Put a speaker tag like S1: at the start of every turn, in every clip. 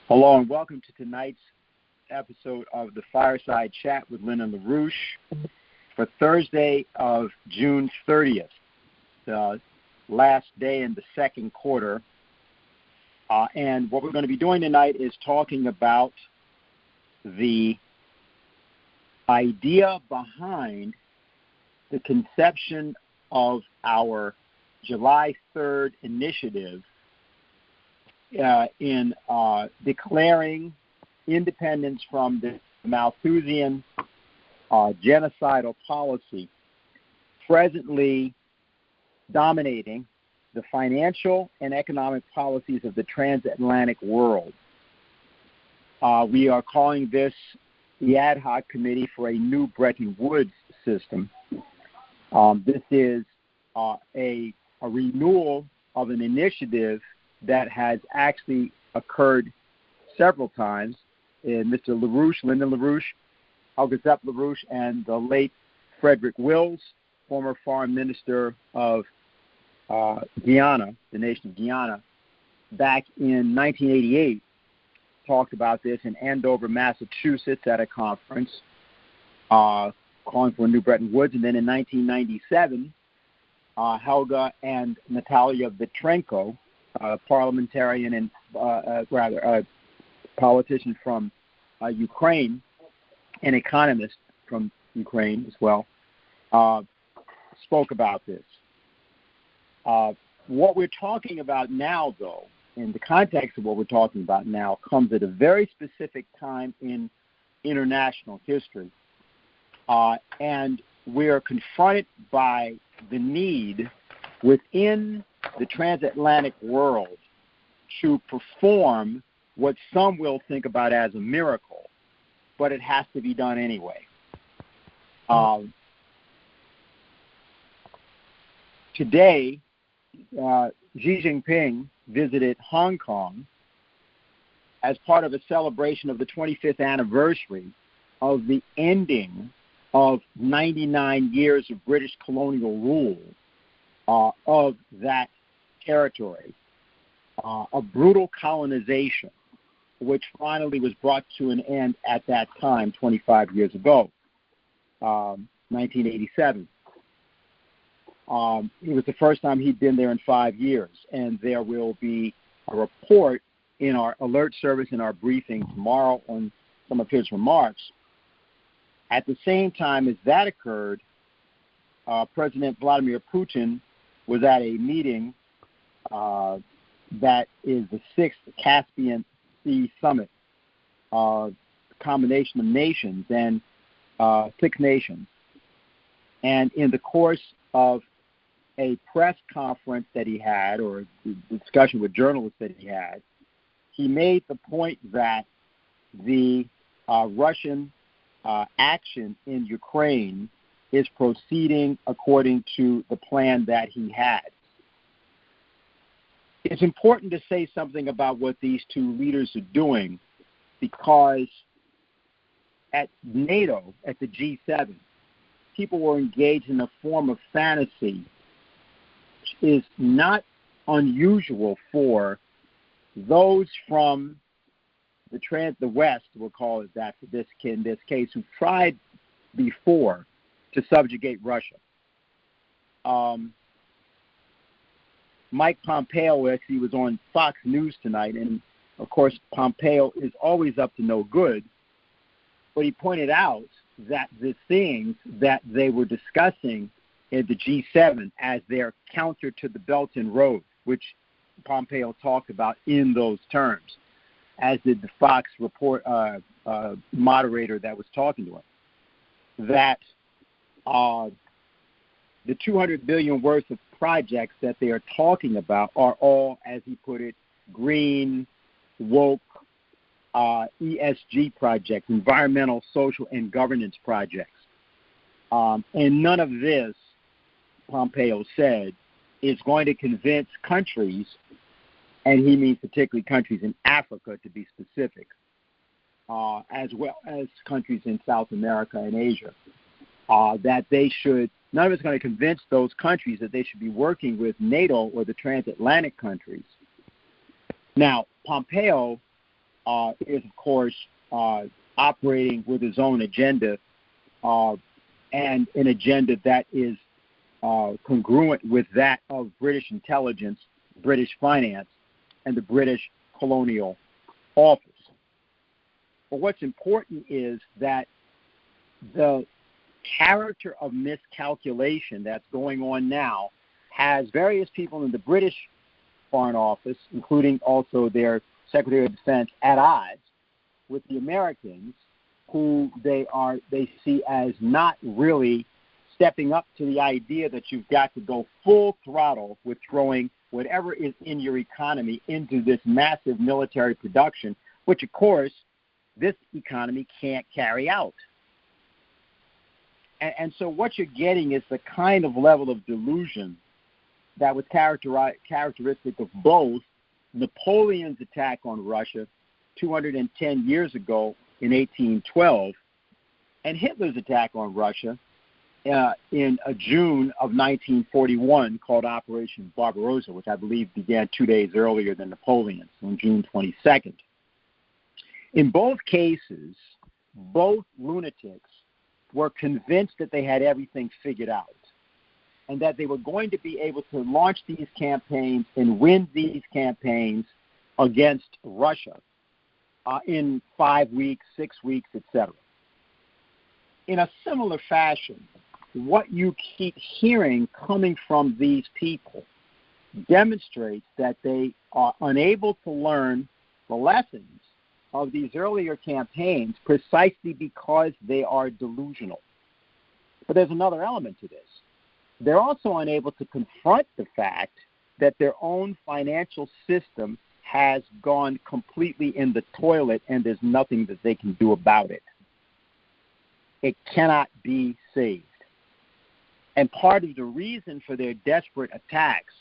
S1: Hello and welcome to tonight's episode of the Fireside Chat with Lynn and LaRouche for Thursday of June 30th, the last day in the second quarter. And what we're going to be doing tonight is talking about the idea behind the conception of our July 3rd initiative in declaring independence from the Malthusian genocidal policy presently dominating the financial and economic policies of the transatlantic world. We are calling this the Ad Hoc Committee for a New Bretton Woods System. This is a renewal of an initiative that has actually occurred several times in Mr. LaRouche, Lyndon LaRouche, Augustin LaRouche, and the late Frederick Wills, former foreign minister of Guyana, the nation of Guyana, back in 1988, talked about this in Andover, Massachusetts at a conference calling for a new Bretton Woods. And then in 1997, Helga and Natalia Vitrenko, parliamentarian and politician from Ukraine, an economist from Ukraine as well, spoke about this. What we're talking about now, though, in the context of what we're talking about now, comes at a very specific time in international history. And we're confronted by the need within the transatlantic world to perform what some will think about as a miracle, but it has to be done anyway. Today, Xi Jinping visited Hong Kong as part of a celebration of the 25th anniversary of the ending of 99 years of British colonial rule of that territory, a brutal colonization, which finally was brought to an end at that time, 25 years ago, 1987. It was the first time he'd been there in 5 years, and there will be a report in our alert service in our briefing tomorrow on some of his remarks. At the same time as that occurred, President Vladimir Putin was at a meeting that is the 6th Caspian Sea Summit, combination of nations and 6 nations. And in the course of a press conference that he had, or a discussion with journalists that he had, he made the point that the Russian action in Ukraine is proceeding according to the plan that he had. It's important to say something about what these two leaders are doing, because at NATO, at the G7, people were engaged in a form of fantasy which is not unusual for those from the West, we'll call it that in this case, who tried before to subjugate Russia. Mike Pompeo actually was on Fox News tonight, and of course Pompeo is always up to no good, but he pointed out that the things that they were discussing in the G7 as their counter to the Belt and Road, which Pompeo talked about in those terms, as did the Fox report moderator that was talking to him, that the $200 billion worth of projects that they are talking about are all, as he put it, green, woke, ESG projects, environmental, social, and governance projects. And none of this, Pompeo said, is going to convince countries, and he means particularly countries in Africa to be specific, as well as countries in South America and Asia, that they should, none of it's going to convince those countries that they should be working with NATO or the transatlantic countries. Now, Pompeo is, of course, operating with his own agenda, and an agenda that is congruent with that of British intelligence, British finance, and the British colonial office. But what's important is that the character of miscalculation that's going on now has various people in the British Foreign Office, including also their Secretary of Defense, at odds with the Americans, who they see as not really stepping up to the idea that you've got to go full throttle with throwing whatever is in your economy into this massive military production, which, of course, this economy can't carry out. And so what you're getting is the kind of level of delusion that was characteristic of both Napoleon's attack on Russia 210 years ago in 1812 and Hitler's attack on Russia in June of 1941, called Operation Barbarossa, which I believe began 2 days earlier than Napoleon's, on June 22nd. In both cases, both lunatics were convinced that they had everything figured out and that they were going to be able to launch these campaigns and win these campaigns against Russia in 5 weeks, 6 weeks, etc. In a similar fashion, what you keep hearing coming from these people demonstrates that they are unable to learn the lessons of these earlier campaigns precisely because they are delusional. But there's another element to this. They're also unable to confront the fact that their own financial system has gone completely in the toilet and there's nothing that they can do about it. It cannot be saved. And part of the reason for their desperate attacks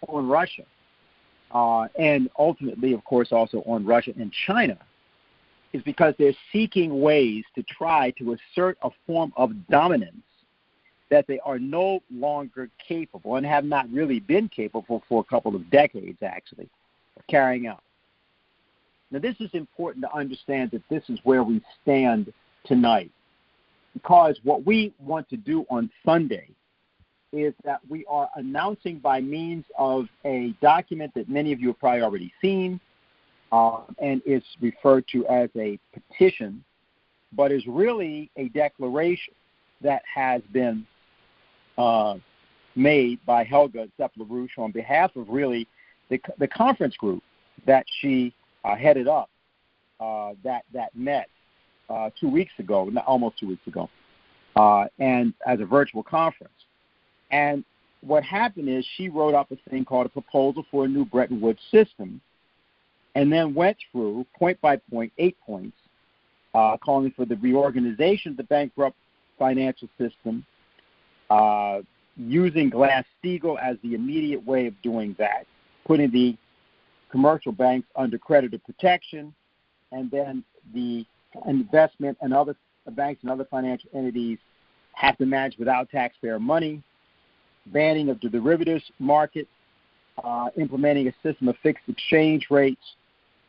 S1: on Russia, and ultimately, of course, also on Russia and China, is because they're seeking ways to try to assert a form of dominance that they are no longer capable, and have not really been capable for a couple of decades, actually, of carrying out. Now, this is important to understand, that this is where we stand tonight, because what we want to do on Sunday is that we are announcing by means of a document that many of you have probably already seen, and is referred to as a petition, but is really a declaration that has been made by Helga Zepp-LaRouche on behalf of really the conference group that she headed up that met 2 weeks ago, almost 2 weeks ago, and as a virtual conference. And what happened is she wrote up a thing called a proposal for a new Bretton Woods system, and then went through point by point, 8 points, calling for the reorganization of the bankrupt financial system, using Glass-Steagall as the immediate way of doing that, putting the commercial banks under creditor protection, and then the investment and other banks and other financial entities have to manage without taxpayer money, banning of the derivatives market, implementing a system of fixed exchange rates,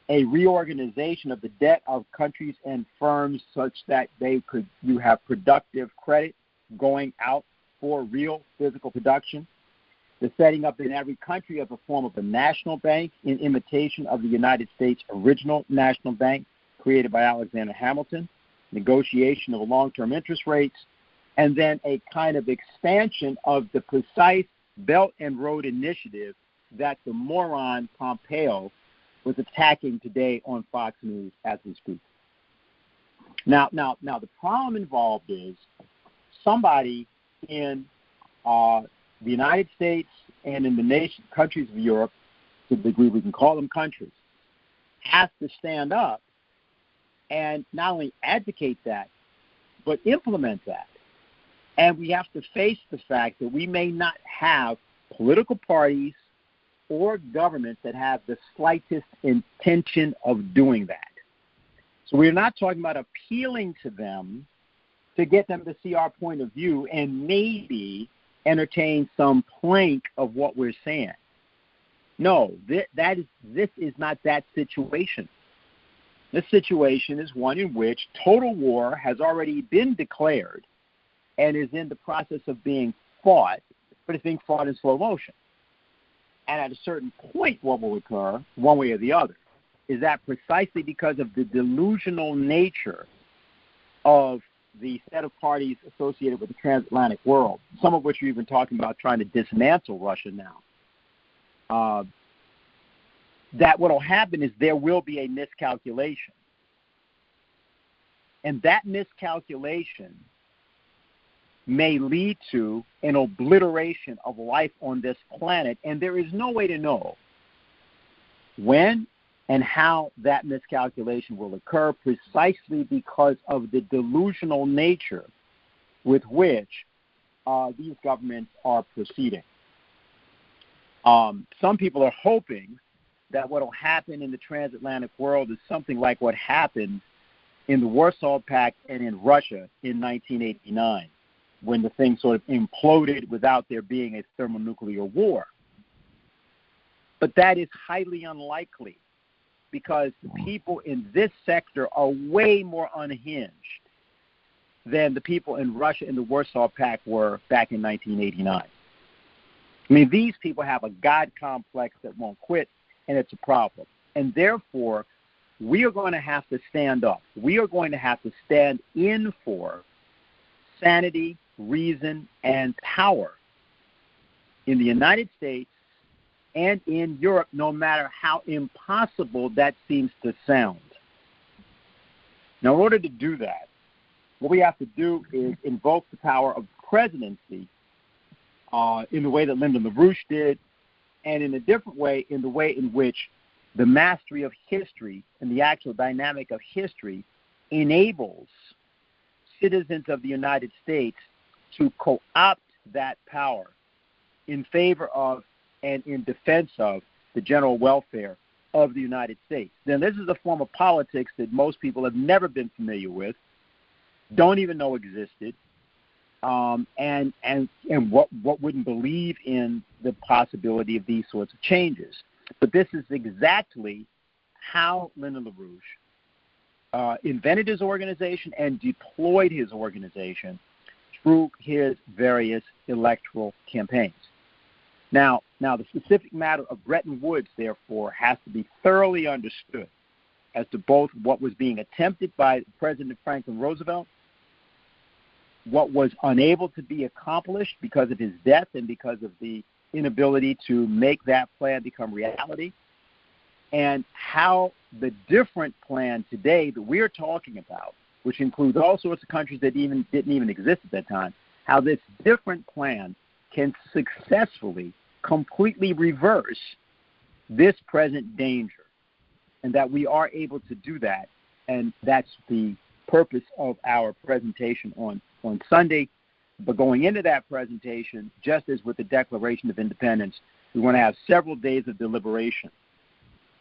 S1: a reorganization of the debt of countries and firms such that you have productive credit going out for real physical production, the setting up in every country of a form of a national bank in imitation of the United States' original national bank created by Alexander Hamilton, negotiation of long-term interest rates, and then a kind of expansion of the precise Belt and Road Initiative that the moron Pompeo was attacking today on Fox News as we speak. Now, the problem involved is somebody in the United States and in the countries of Europe, to the degree we can call them countries, has to stand up and not only advocate that, but implement that. And we have to face the fact that we may not have political parties or governments that have the slightest intention of doing that. So we're not talking about appealing to them to get them to see our point of view and maybe entertain some plank of what we're saying. No, this is not that situation. This situation is one in which total war has already been declared and is in the process of being fought, but it's being fought in slow motion. And at a certain point, what will occur, one way or the other, is that precisely because of the delusional nature of the set of parties associated with the transatlantic world, some of which we've been talking about trying to dismantle Russia now, that what will happen is there will be a miscalculation. And that miscalculation may lead to an obliteration of life on this planet, and there is no way to know when and how that miscalculation will occur, precisely because of the delusional nature with which these governments are proceeding. Some people are hoping that what will happen in the transatlantic world is something like what happened in the Warsaw Pact and in Russia in 1989, when the thing sort of imploded without there being a thermonuclear war. But that is highly unlikely, because the people in this sector are way more unhinged than the people in Russia in the Warsaw Pact were back in 1989. I mean, these people have a God complex that won't quit, and it's a problem. And therefore, we are going to have to stand up. We are going to have to stand in for sanity, reason, and power in the United States and in Europe, no matter how impossible that seems to sound. Now, in order to do that, what we have to do is invoke the power of presidency in the way that Lyndon LaRouche did, and in a different way, in the way in which the mastery of history and the actual dynamic of history enables citizens of the United States to co-opt that power in favor of and in defense of the general welfare of the United States. Then this is a form of politics that most people have never been familiar with, don't even know existed, and what wouldn't believe in the possibility of these sorts of changes. But this is exactly how Lyndon LaRouche invented his organization and deployed his organization through his various electoral campaigns. Now, the specific matter of Bretton Woods, therefore, has to be thoroughly understood as to both what was being attempted by President Franklin Roosevelt, what was unable to be accomplished because of his death and because of the inability to make that plan become reality, and how the different plan today that we're talking about, which includes all sorts of countries that didn't even exist at that time, how this different plan can successfully, completely reverse this present danger, and that we are able to do that. And that's the purpose of our presentation on Sunday. But going into that presentation, just as with the Declaration of Independence, we want to have several days of deliberation.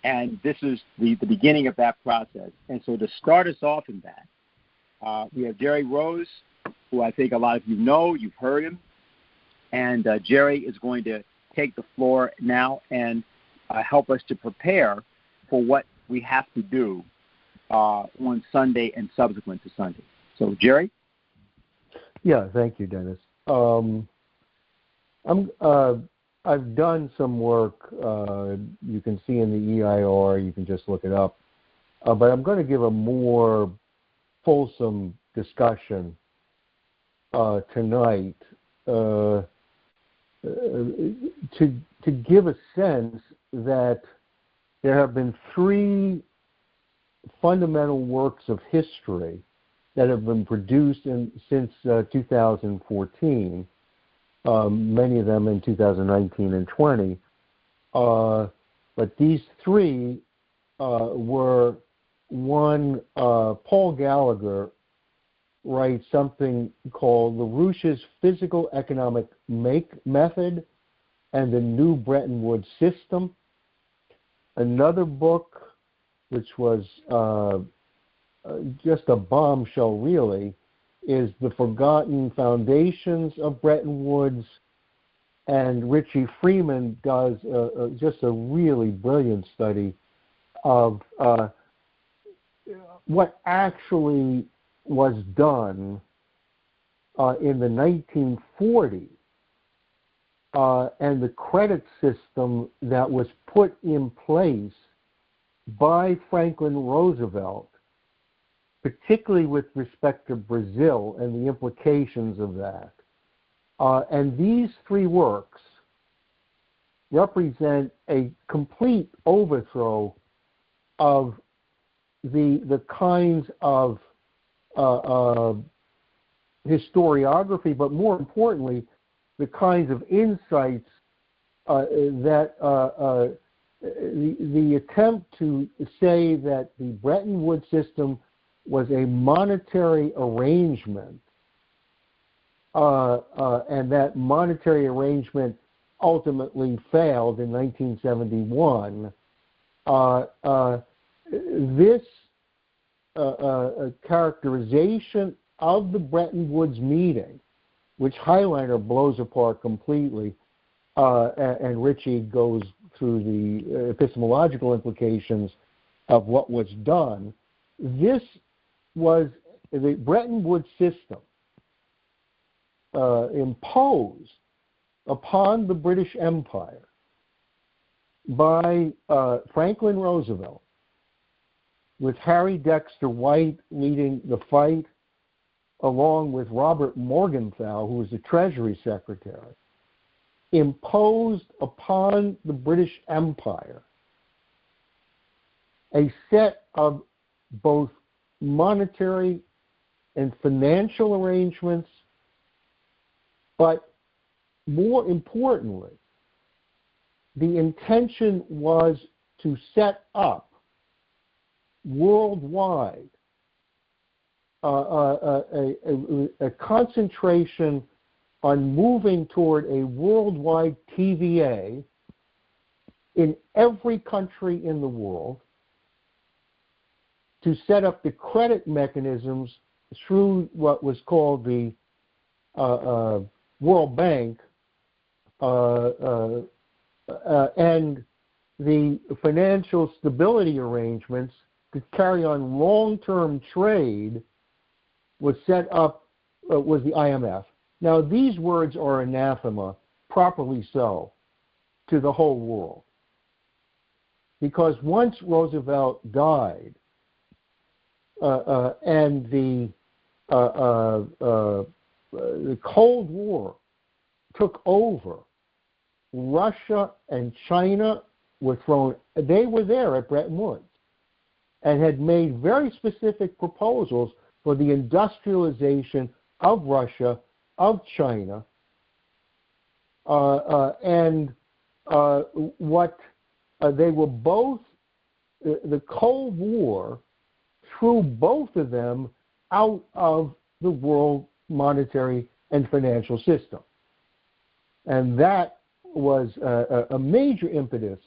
S1: And this is the beginning of that process. And so to start us off in that, we have Gerry Rose, who I think a lot of you know, you've heard him. And Gerry is going to take the floor now and help us to prepare for what we have to do on Sunday and subsequent to Sunday. So, Gerry?
S2: Yeah, thank you, Dennis. I've done some work. You can see in the EIR. You can just look it up. But I'm going to give a more fulsome discussion tonight to give a sense that there have been three fundamental works of history that have been produced since 2014, many of them in 2019 and 20. But these three were, one, Paul Gallagher writes something called LaRouche's Physical Economic Method and the New Bretton Woods System. Another book, which was just a bombshell really, is The Forgotten Foundations of Bretton Woods, and Richie Freeman does just a really brilliant study of what actually was done in the 1940s and the credit system that was put in place by Franklin Roosevelt, particularly with respect to Brazil and the implications of that. And these three works represent a complete overthrow of the kinds of historiography, but more importantly, the kinds of insights that the attempt to say that the Bretton Woods system was a monetary arrangement, and that monetary arrangement ultimately failed in 1971. This characterization of the Bretton Woods meeting, which Heiliener blows apart completely, and Ritchie goes through the epistemological implications of what was done. This was the Bretton Woods system imposed upon the British Empire by Franklin Roosevelt, with Harry Dexter White leading the fight, along with Robert Morgenthau, who was the Treasury Secretary, imposed upon the British Empire a set of both monetary and financial arrangements, but more importantly, the intention was to set up worldwide a concentration on moving toward a worldwide TVA in every country in the world, to set up the credit mechanisms through what was called the World Bank and the financial stability arrangements to carry on long-term trade was set up, was the IMF. Now, these words are anathema, properly so, to the whole world. Because once Roosevelt died and the Cold War took over, Russia and China were thrown, they were there at Bretton Woods and had made very specific proposals for the industrialization of Russia, of China, and what they were both, the Cold War threw both of them out of the world monetary and financial system. And that was a major impetus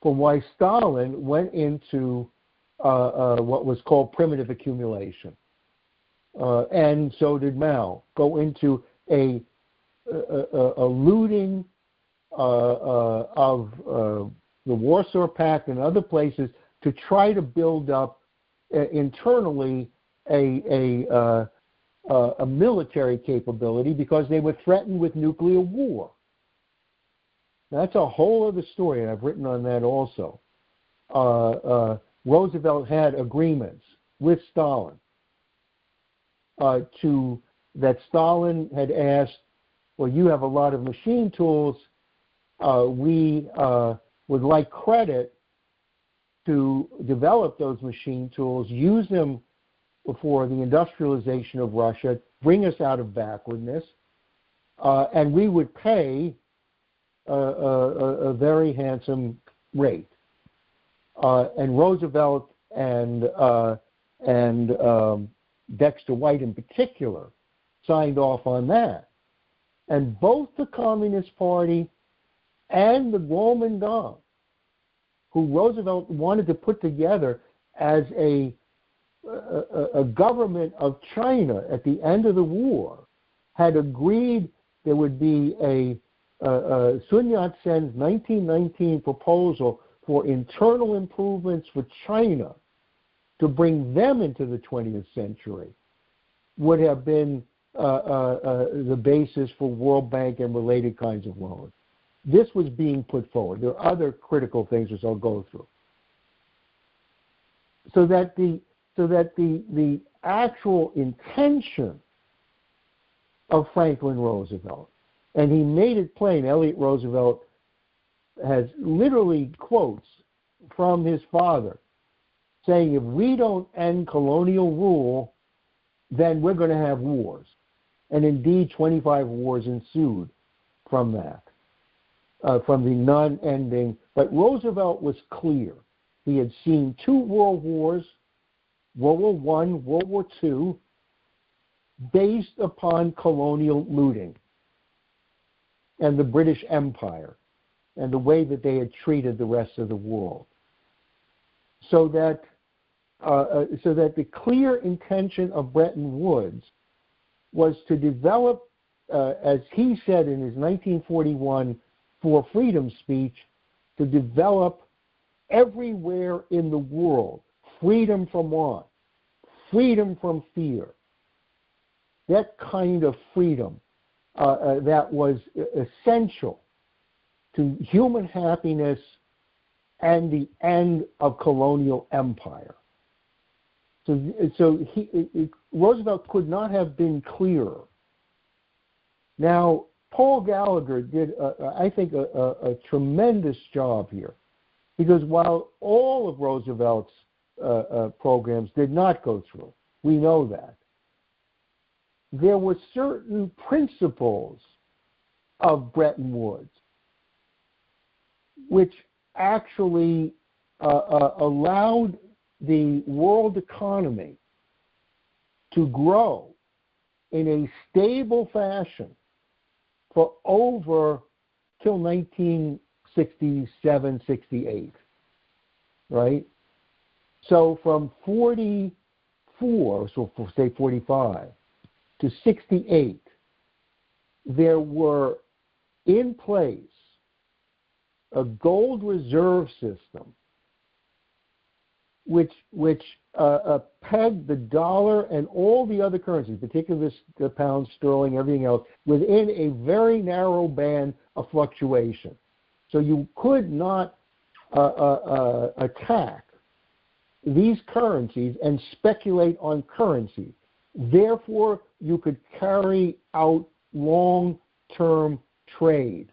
S2: for why Stalin went into what was called primitive accumulation. And so did Mao, go into a looting of the Warsaw Pact and other places to try to build up internally a military capability, because they were threatened with nuclear war. That's a whole other story, and I've written on that also. Roosevelt had agreements with Stalin that Stalin had asked, well, you have a lot of machine tools. We would like credit to develop those machine tools, use them for the industrialization of Russia, bring us out of backwardness, and we would pay a very handsome rate. And Roosevelt and Dexter White in particular signed off on that. And both the Communist Party and the Kuomintang, who Roosevelt wanted to put together as a government of China at the end of the war, had agreed there would be a Sun Yat-sen's 1919 proposal for internal improvements for China to bring them into the 20th century would have been the basis for World Bank and related kinds of loans. This was being put forward. There are other critical things which I'll go through. So that the actual intention of Franklin Roosevelt, and he made it plain, Elliot Roosevelt has literally quotes from his father saying, if we don't end colonial rule, then we're going to have wars. And indeed, 25 wars ensued from that, from the non-ending. But Roosevelt was clear. He had seen 2 world wars, World War I, World War II, based upon colonial looting and the British Empire and the way that they had treated the rest of the world. So that the clear intention of Bretton Woods was to develop, as he said in his 1941 For Freedom speech, to develop everywhere in the world freedom from want, freedom from fear. That kind of freedom that was essential to human happiness and the end of colonial empire. So Roosevelt could not have been clearer. Now, Paul Gallagher did, I think, a tremendous job here, because while all of Roosevelt's programs did not go through, we know that, there were certain principles of Bretton Woods which actually allowed the world economy to grow in a stable fashion for over till 1967, 68, right? So from 44, so for say 45, to 68, there were in place a gold reserve system which pegged the dollar and all the other currencies, particularly the pound sterling, everything else, within a very narrow band of fluctuation. So you could not attack these currencies and speculate on currencies. Therefore, you could carry out long-term trade.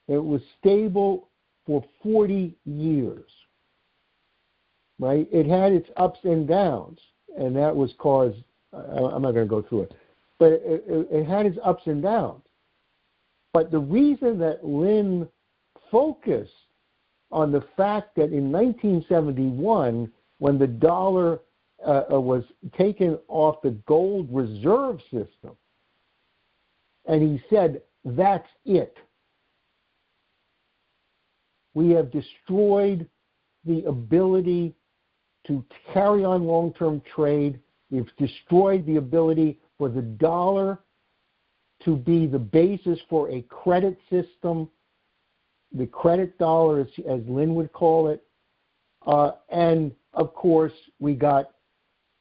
S2: It was stable for 40 years, right? It had its ups and downs, and that was caused, I'm not going to go through it, but it had its ups and downs. But the reason that Lynn focused on the fact that in 1971, when the dollar was taken off the gold reserve system, and he said, that's it. We have destroyed the ability to carry on long-term trade. We've destroyed the ability for the dollar to be the basis for a credit system, the credit dollar, as Lynn would call it. And, of course, we got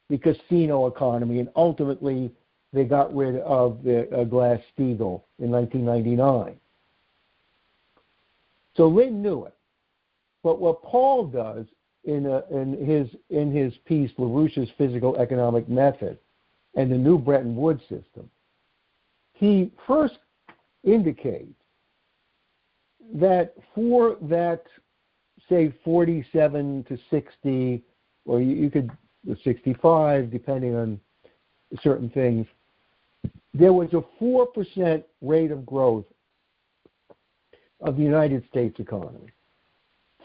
S2: the casino economy, and ultimately they got rid of the Glass-Steagall in 1999. So Lynn knew it. But what Paul does in his piece, LaRouche's Physical Economic Method and the New Bretton Woods System, he first indicates that for that, say, 47 to 60, or you could 65, depending on certain things, there was a 4% rate of growth of the United States economy.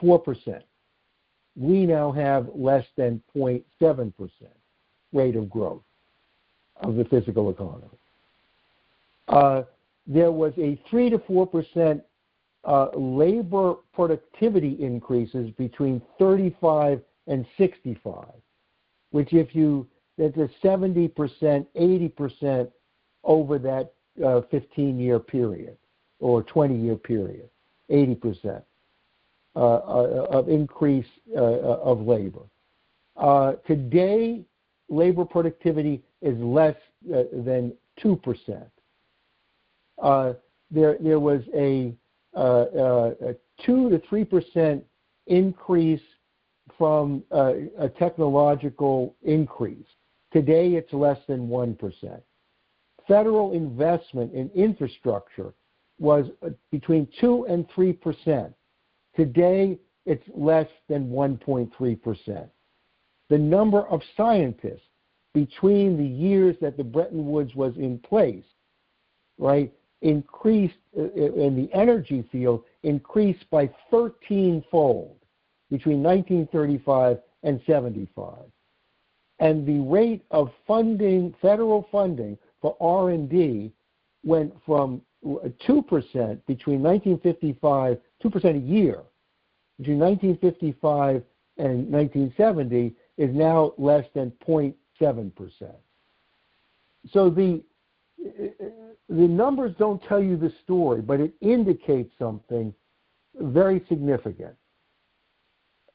S2: 4%. We now have less than 0.7% rate of growth of the physical economy. There was a 3 to 4% labor productivity increases between 35 and 65, which that's a 70%, 80% over that 15-year period or 20-year period, 80% of increase of labor. Today, labor productivity is less than 2%. There was a 2 to 3% increase from a technological increase. Today, it's less than 1%. Federal investment in infrastructure was between 2 and 3%. Today, it's less than 1.3%. The number of scientists between the years that the Bretton Woods was in place, right, increased in the energy field, increased by 13-fold between 1935 and 75. And the rate of funding, federal funding for R&D went from 2% between 1955, 2% a year, between 1955 and 1970 is now less than 0.7%. So the numbers don't tell you the story, but it indicates something very significant.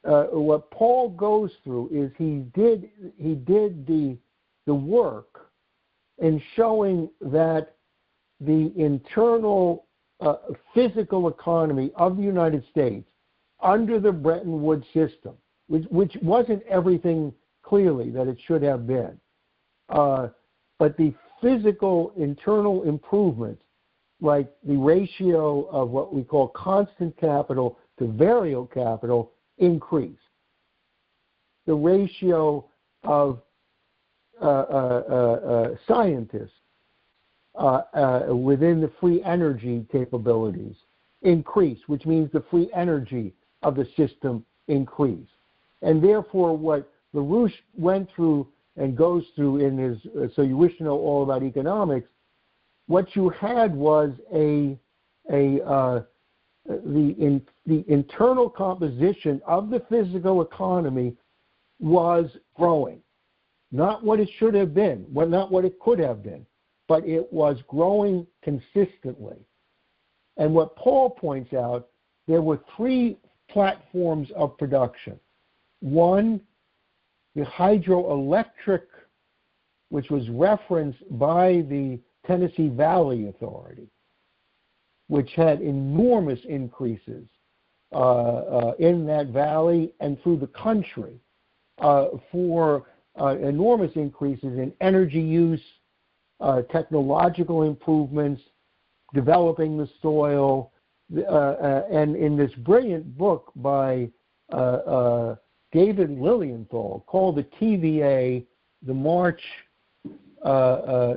S2: What Paul goes through is he did the work in showing that the internal physical economy of the United States under the Bretton Woods system, which wasn't everything clearly that it should have been, but the physical internal improvements, like the ratio of what we call constant capital to variable capital, increased. The ratio of scientists within the free energy capabilities increased, which means the free energy of the system increased. And therefore, what LaRouche went through and goes through in his So You Wish to Know All About Economics, what you had was the internal composition of the physical economy was growing. Not what it should have been, not what it could have been, but it was growing consistently. And what Paul points out, there were three platforms of production. One, the hydroelectric, which was referenced by the Tennessee Valley Authority, which had enormous increases in that valley and through the country for enormous increases in energy use, technological improvements, developing the soil, and in this brilliant book by David Lilienthal called the TVA, the March,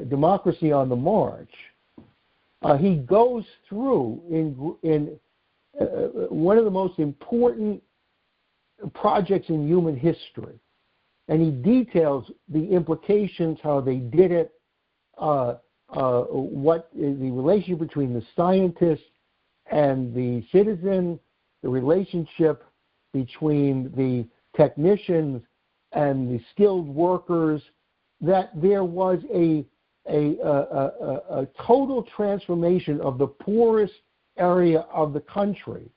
S2: Democracy on the March, he goes through in one of the most important projects in human history, and he details the implications, how they did it, what the relationship between the scientist and the citizen, the relationship between the technicians and the skilled workers, that there was a total transformation of the poorest area of the country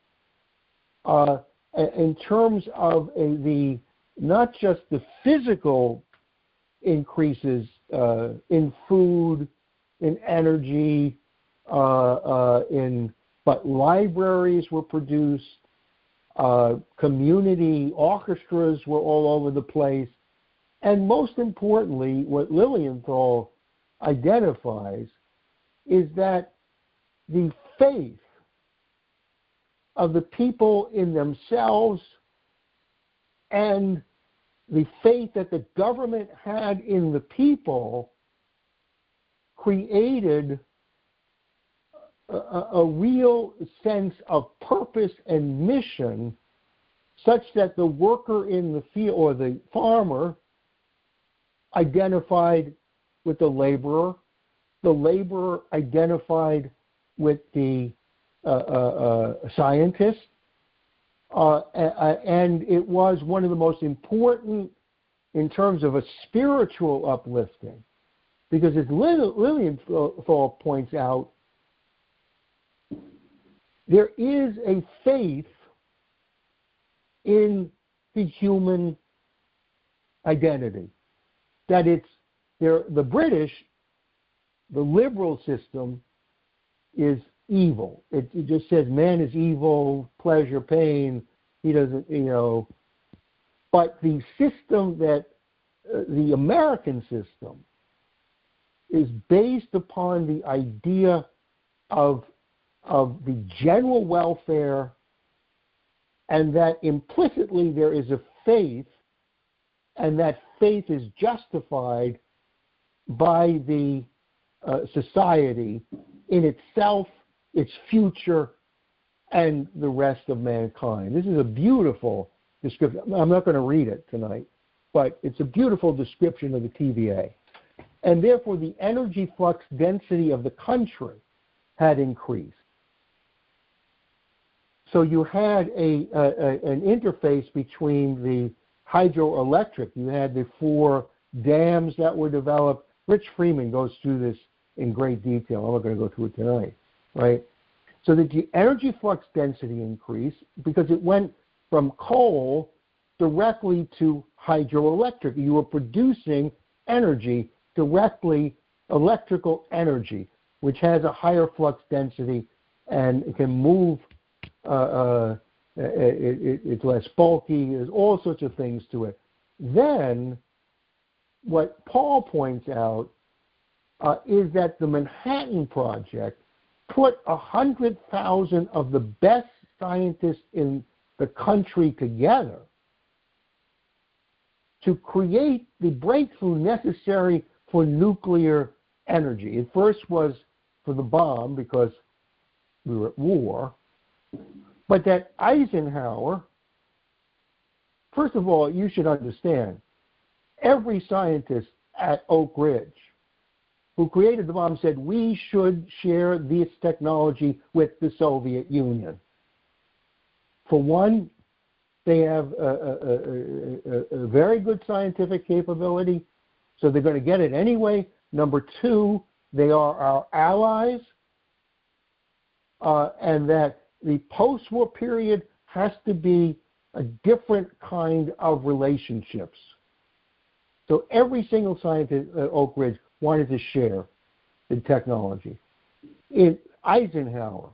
S2: in terms of the not just the physical increases in food, in energy, but libraries were produced, community orchestras were all over the place, and most importantly, what Lilienthal identifies is that the faith of the people in themselves and the faith that the government had in the people created a real sense of purpose and mission, such that the worker in the field or the farmer identified with the laborer identified with the scientist, and it was one of the most important in terms of a spiritual uplifting, because as Lilienthal points out, there is a faith in the human identity. That the British, the liberal system, is evil. It just says man is evil, pleasure, pain. He doesn't, But the system that, the American system, is based upon the idea of the general welfare, and that implicitly there is a faith, and that faith is justified by the society in itself, its future, and the rest of mankind. This is a beautiful description. I'm not going to read it tonight, but it's a beautiful description of the TVA. And therefore, the energy flux density of the country had increased. So you had an interface between the hydroelectric. You had the 4 dams that were developed. Rich Freeman goes through this in great detail. I'm not going to go through it tonight, right? So that the energy flux density increased because it went from coal directly to hydroelectric. You were producing energy directly, electrical energy, which has a higher flux density and it can move. It's less bulky. There's all sorts of things to it. Then, what Paul points out is that the Manhattan Project put 100,000 of the best scientists in the country together to create the breakthrough necessary for nuclear energy. It first was for the bomb because we were at war, but that Eisenhower, first of all, you should understand, every scientist at Oak Ridge who created the bomb said we should share this technology with the Soviet Union. For one, they have a very good scientific capability, so they're going to get it anyway. Number two, they are our allies, and that the post-war period has to be a different kind of relationships. So every single scientist at Oak Ridge wanted to share the technology. In Eisenhower,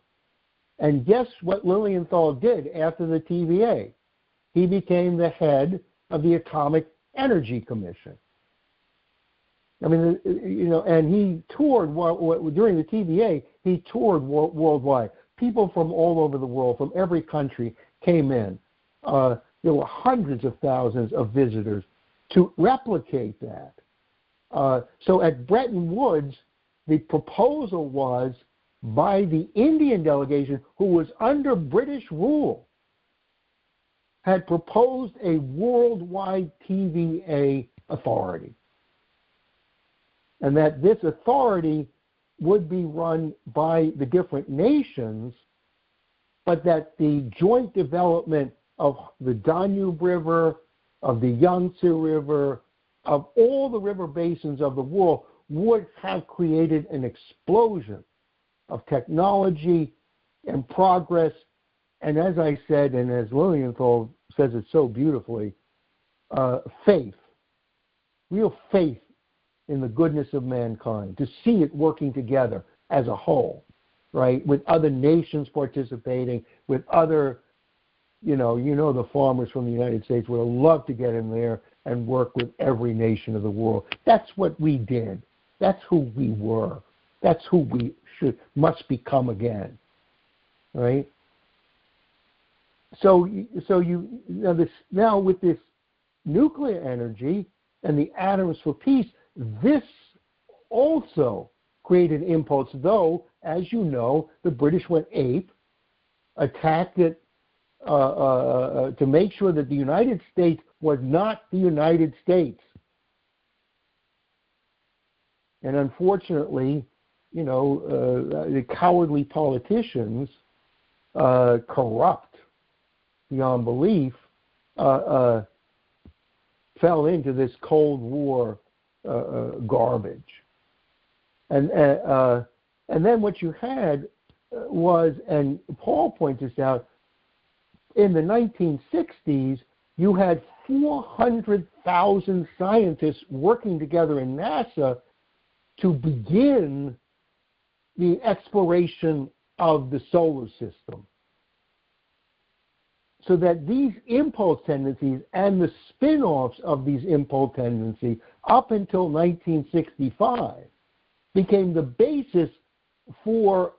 S2: and guess what Lilienthal did after the TVA? He became the head of the Atomic Energy Commission. I mean, and he toured during the TVA. He toured worldwide. People from all over the world, from every country, came in. There were hundreds of thousands of visitors to replicate that. So at Bretton Woods, the proposal was by the Indian delegation, who was under British rule, had proposed a worldwide TVA authority. And that this authority would be run by the different nations, but that the joint development of the Danube River, of the Yangtze River, of all the river basins of the world would have created an explosion of technology and progress. And as I said, and as Lilienthal says it so beautifully, faith, real faith in the goodness of mankind, to see it working together as a whole, right, with other nations participating, with other, the farmers from the United States would have loved to get in there and work with every nation of the world. That's what we did. That's who we were. That's who we must become again, right? So now with this nuclear energy and the atoms for peace, this also created an impulse, though, as you know, the British went ape, attacked it to make sure that the United States was not the United States. And unfortunately, the cowardly politicians, corrupt beyond belief, fell into this Cold War garbage. And then what you had was, and Paul points this out, in the 1960s, You had 400,000 scientists working together in NASA to begin the exploration of the solar system. So that these impulse tendencies and the spin-offs of these impulse tendencies up until 1965 became the basis for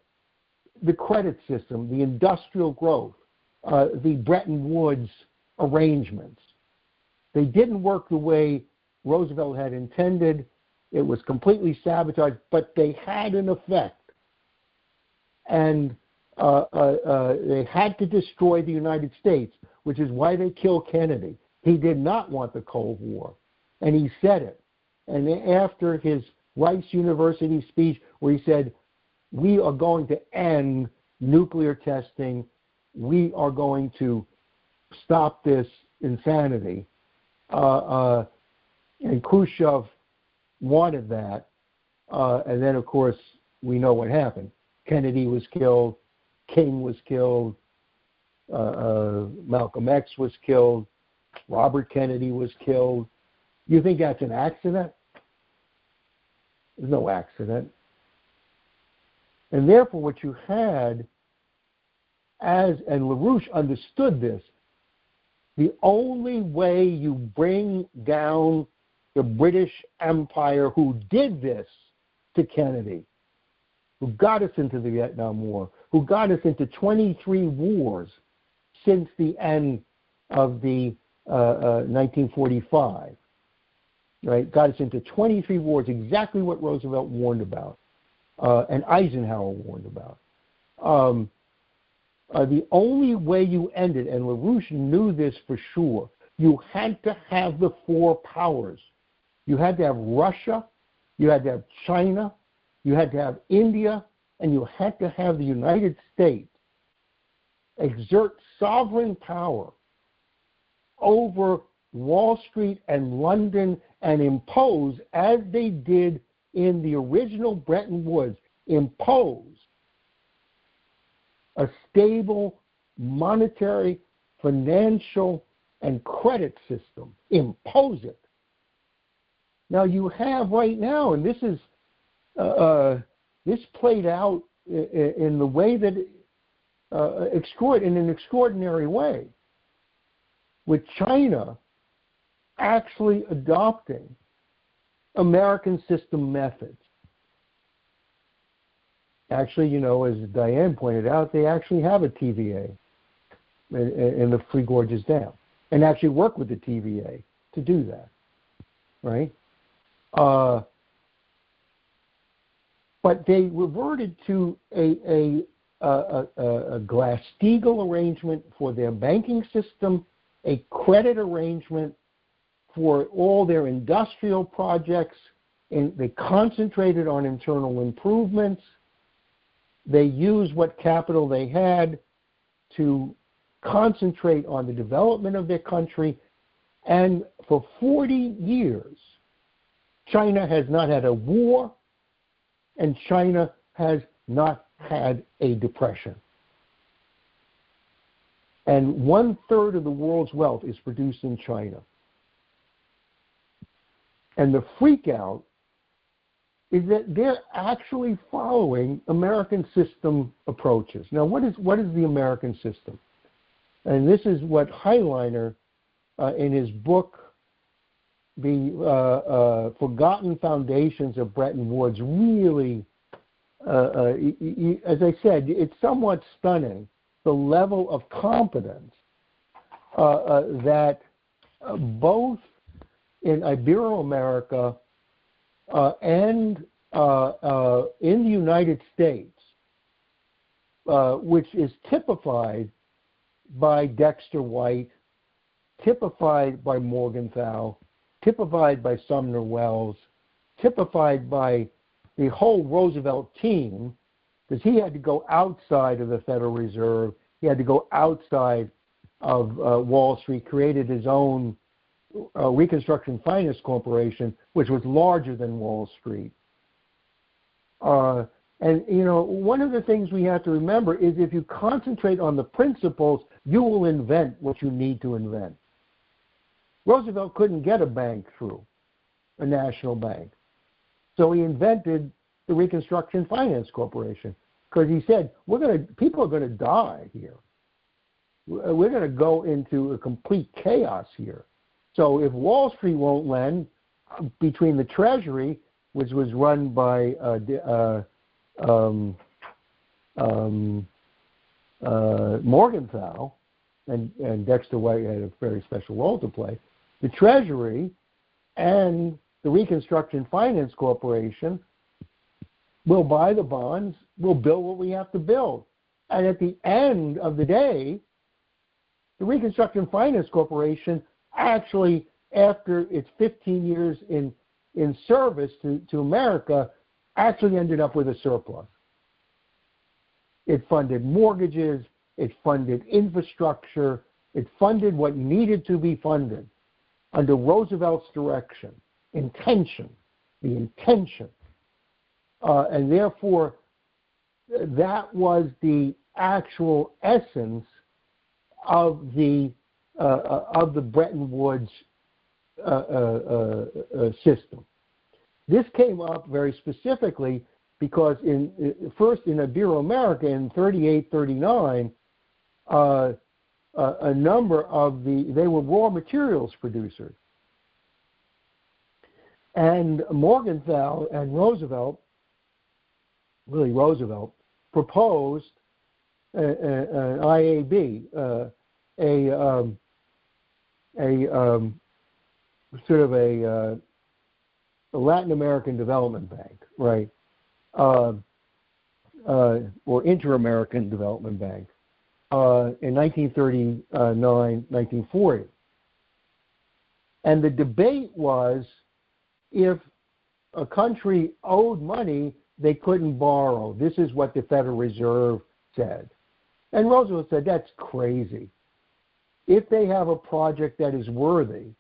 S2: the credit system, the industrial growth, the Bretton Woods arrangements. They didn't work the way Roosevelt had intended. It was completely sabotaged, but they had an effect. And they had to destroy the United States, which is why they killed Kennedy. He did not want the Cold War, and he said it. And after his Rice University speech where he said, we are going to end nuclear testing, we are going to stop this insanity, and Khrushchev wanted that, and then, of course, we know what happened. Kennedy was killed, King was killed, Malcolm X was killed, Robert Kennedy was killed. You think that's an accident? There's no accident. And therefore what you had, and LaRouche understood this, the only way you bring down the British Empire, who did this to Kennedy, who got us into the Vietnam War, who got us into 23 wars since the end of the 1945, right? Got us into 23 wars, exactly what Roosevelt warned about, and Eisenhower warned about. The only way you ended, and LaRouche knew this for sure, you had to have the four powers. You had to have Russia, you had to have China, you had to have India, and you had to have the United States exert sovereign power over Wall Street and London and impose, as they did in the original Bretton Woods, impose a stable monetary, financial, and credit system. Impose it. Now you have right now, and this is this played out in the way that in an extraordinary way, with China actually adopting American system methods. Actually, as Diane pointed out, they actually have a TVA in the Three Gorges Dam, and actually work with the TVA to do that, right? But they reverted to a Glass-Steagall arrangement for their banking system, a credit arrangement for all their industrial projects, and they concentrated on internal improvements. They used what capital they had to concentrate on the development of their country. And for 40 years, China has not had a war, and China has not had a depression. And 1/3 of the world's wealth is produced in China. And the freak out is that they're actually following American system approaches. Now, what is the American system? And this is what Heiliener, in his book, The Forgotten Foundations of Bretton Woods, really, as I said, it's somewhat stunning, the level of competence that both in Ibero-America and in the United States, which is typified by Dexter White, typified by Morgenthau, typified by Sumner Wells, typified by the whole Roosevelt team, because he had to go outside of the Federal Reserve, he had to go outside of Wall Street, created his own Reconstruction Finance Corporation, which was larger than Wall Street. And, one of the things we have to remember is if you concentrate on the principles, you will invent what you need to invent. Roosevelt couldn't get a bank through, a national bank. So he invented the Reconstruction Finance Corporation because he said, people are going to die here. We're going to go into a complete chaos here. So if Wall Street won't lend, between the Treasury, which was run by Morgenthau, and Dexter White had a very special role to play, the Treasury and the Reconstruction Finance Corporation will buy the bonds, will build what we have to build. And at the end of the day, the Reconstruction Finance Corporation actually, after its 15 years in service to America, actually ended up with a surplus. It funded mortgages, it funded infrastructure, it funded what needed to be funded under Roosevelt's direction, the intention. And therefore, that was the actual essence of the Bretton Woods system. This came up very specifically because first in Ibero-America in 38-39, a number of they were raw materials producers. And Morgenthau and Roosevelt proposed an IAB, sort of a Latin American Development Bank, right? Or Inter-American Development Bank in 1939, 1940. And the debate was if a country owed money, they couldn't borrow. This is what the Federal Reserve said. And Roosevelt said, that's crazy. If they have a project that is worthy,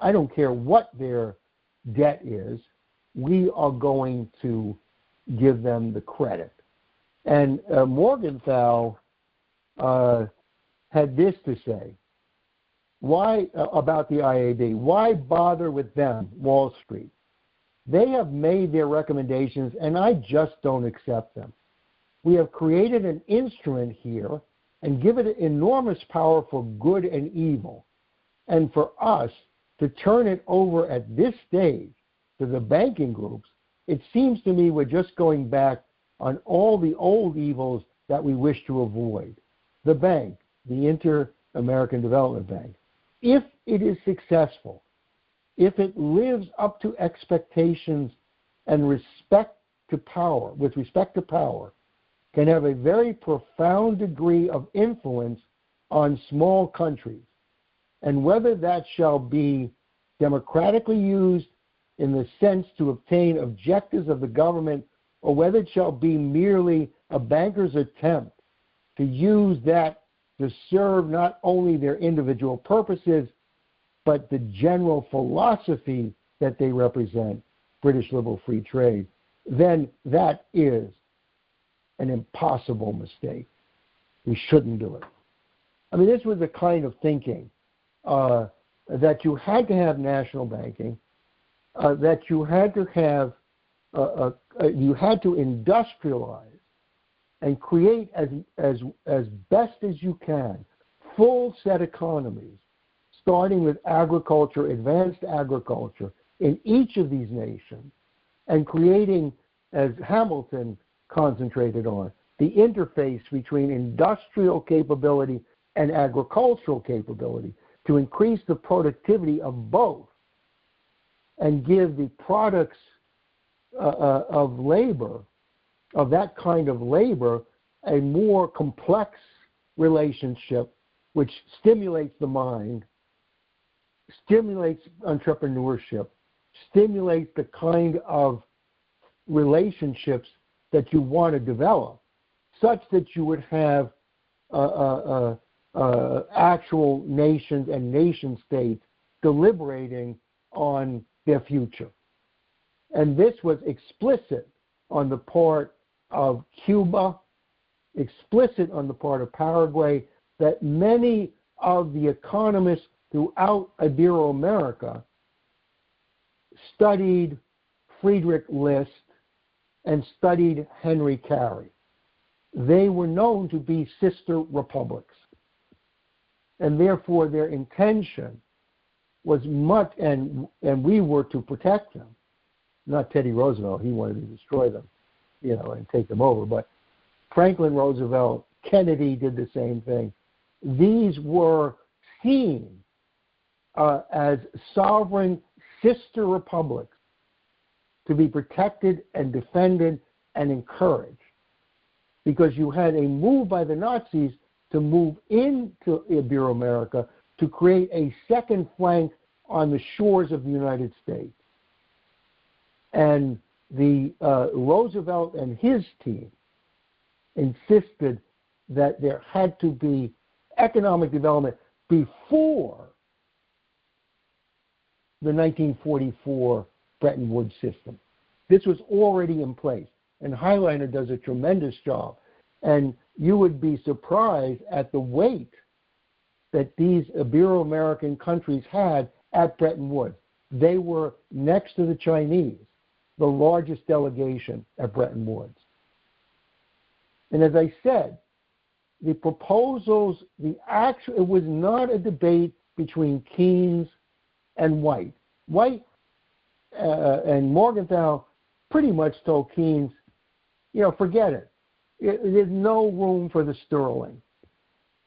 S2: I don't care what their debt is, we are going to give them the credit. And Morgenthau had this to say. Why about the IAB? Why bother with them, Wall Street? They have made their recommendations, and I just don't accept them. We have created an instrument here and given it enormous power for good and evil. And for us to turn it over at this stage to the banking groups, it seems to me we're just going back on all the old evils that we wish to avoid. The bank, the Inter-American Development Bank, if it is successful, if it lives up to expectations and with respect to power, can have a very profound degree of influence on small countries. And whether that shall be democratically used in the sense to obtain objectives of the government, or whether it shall be merely a banker's attempt to use that to serve not only their individual purposes, but the general philosophy that they represent, British liberal free trade, then that is an impossible mistake. We shouldn't do it. I mean, this was the kind of thinking that you had to have national banking, that you had to have, you had to industrialize and create as best as you can full set economies, starting with agriculture, advanced agriculture in each of these nations, and creating, as Hamilton concentrated on, the interface between industrial capability and agricultural capability to increase the productivity of both and give the products of labor, of that kind of labor, a more complex relationship which stimulates the mind, stimulates entrepreneurship, stimulates the kind of relationships that you want to develop, such that you would have actual nations and nation states deliberating on their future. And this was explicit on the part of Cuba, explicit on the part of Paraguay, that many of the economists throughout Ibero-America studied Friedrich List and studied Henry Carey. They were known to be sister republics, and therefore their intention was much, and we were to protect them. Not Teddy Roosevelt; he wanted to destroy them, and take them over. But Franklin Roosevelt, Kennedy did the same thing. These were seen as sovereign sister republics to be protected and defended and encouraged, because you had a move by the Nazis to move into Ibero-America to create a second flank on the shores of the United States. And the Roosevelt and his team insisted that there had to be economic development before the 1944 Bretton Woods system. This was already in place, and Heiliener does a tremendous job. And you would be surprised at the weight that these Ibero-American countries had at Bretton Woods. They were, next to the Chinese, the largest delegation at Bretton Woods. And as I said, the proposals, it was not a debate between Keynes and White. White and Morgenthau pretty much told Keynes, forget it. There's no room for the sterling.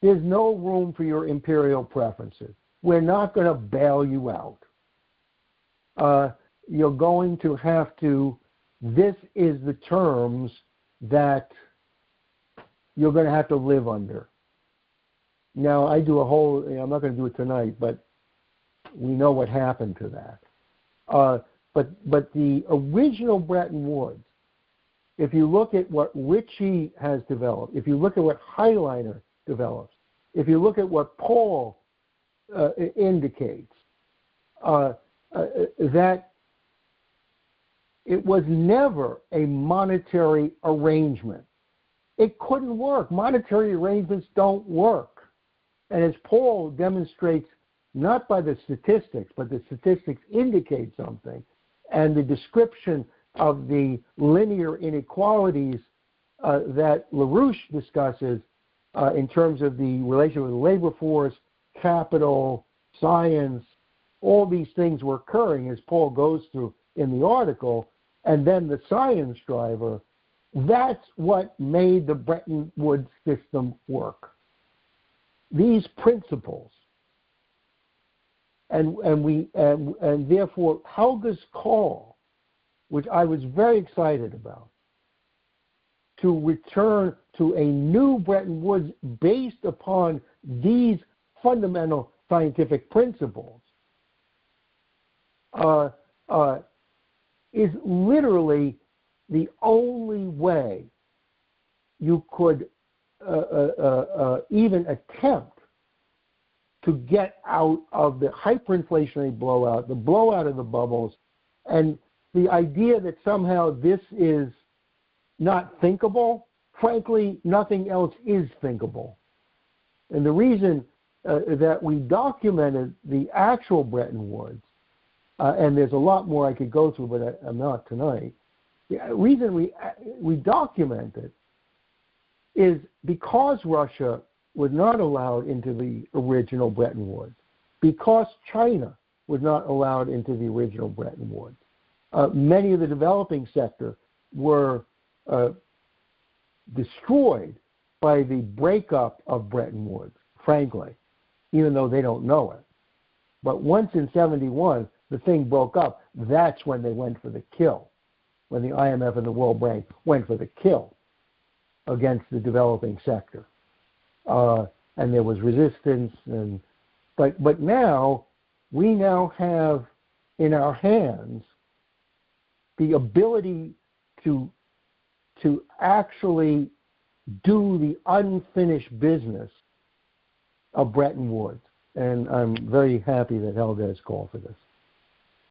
S2: There's no room for your imperial preferences. We're not going to bail you out. You're going to have to, this is the terms that you're going to have to live under. Now, I do a whole, I'm not going to do it tonight, but we know what happened to that. But the original Bretton Woods, if you look at what Ritchie has developed, if you look at what Heiliener develops, if you look at what Paul indicates, that it was never a monetary arrangement. It couldn't work. Monetary arrangements don't work. And as Paul demonstrates, not by the statistics, but the statistics indicate something, and the description of the linear inequalities that LaRouche discusses in terms of the relation with the labor force, capital, science, all these things were occurring as Paul goes through in the article, and then the science driver, that's what made the Bretton Woods system work. These principles. And therefore Helga's call, which I was very excited about, to return to a new Bretton Woods based upon these fundamental scientific principles, is literally the only way you could even attempt to get out of the hyperinflationary blowout, the blowout of the bubbles, and the idea that somehow this is not thinkable. Frankly, nothing else is thinkable. And the reason that we documented the actual Bretton Woods, and there's a lot more I could go through, but I'm not tonight. The reason we document it is because Russia was not allowed into the original Bretton Woods, because China was not allowed into the original Bretton Woods. Many of the developing sector were destroyed by the breakup of Bretton Woods, frankly, even though they don't know it. But once in 1971, the thing broke up, that's when they went for the kill, when the IMF and the World Bank went for the kill against the developing sector. And there was resistance, but now we have in our hands the ability to actually do the unfinished business of Bretton Woods, and I'm very happy that Helga has called for this.